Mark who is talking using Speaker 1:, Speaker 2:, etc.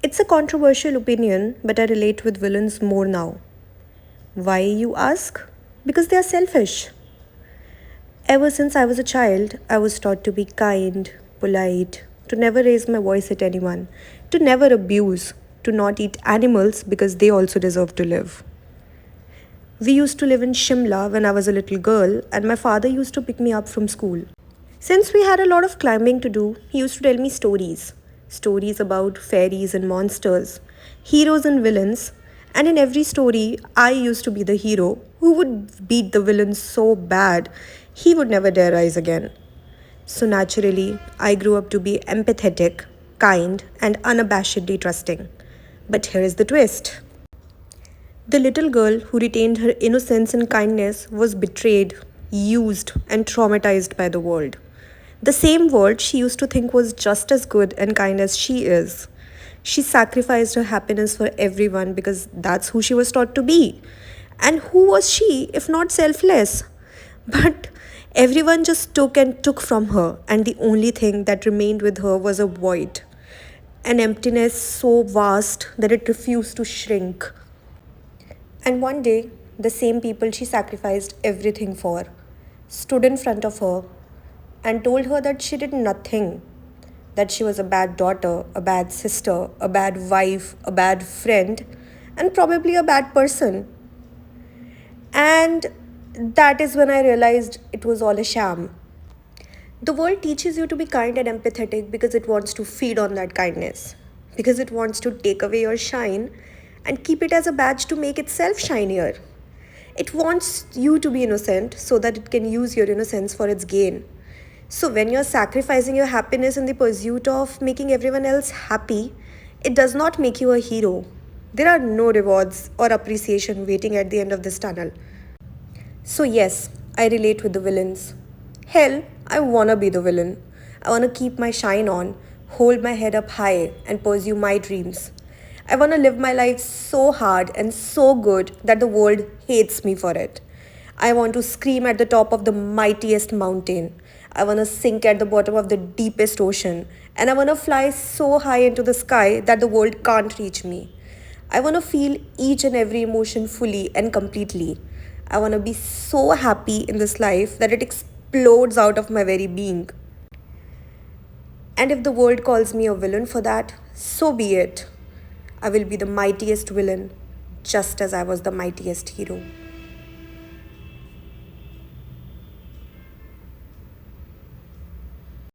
Speaker 1: It's a controversial opinion, but I relate with villains more now. Why, you ask? Because they are selfish. Ever since I was a child, I was taught to be kind, polite, to never raise my voice at anyone, to never abuse, to not eat animals because they also deserve to live. We used to live in Shimla when I was a little girl, and my father used to pick me up from school. Since we had a lot of climbing to do, he used to tell me stories. Stories about fairies and monsters, heroes and villains, and in every story, I used to be the hero who would beat the villain so bad he would never dare rise again. So naturally, I grew up to be empathetic, kind, and unabashedly trusting. But here is the twist. The little girl who retained her innocence and kindness was betrayed, used, and traumatized by the world. The same world she used to think was just as good and kind as she is. She sacrificed her happiness for everyone because that's who she was taught to be. And who was she if not selfless? But everyone just took and took from her, and the only thing that remained with her was a void, an emptiness so vast that it refused to shrink. And one day, the same people she sacrificed everything for stood in front of her and told her that she did nothing, that she was a bad daughter, a bad sister, a bad wife, a bad friend, and probably a bad person. And that is when I realized it was all a sham. The world teaches you to be kind and empathetic because it wants to feed on that kindness, because it wants to take away your shine and keep it as a badge to make itself shinier. It wants you to be innocent so that it can use your innocence for its gain. So, when you're sacrificing your happiness in the pursuit of making everyone else happy, it does not make you a hero. There are no rewards or appreciation waiting at the end of this tunnel. So, yes, I relate with the villains. Hell, I wanna be the villain. I wanna keep my shine on, hold my head up high, and pursue my dreams. I wanna live my life so hard and so good that the world hates me for it. I want to scream at the top of the mightiest mountain. I wanna sink at the bottom of the deepest ocean. And I wanna fly so high into the sky that the world can't reach me. I want to feel each and every emotion fully and completely. I want to be so happy in this life that it explodes out of my very being. And if the world calls me a villain for that, so be it. I will be the mightiest villain, just as I was the mightiest hero.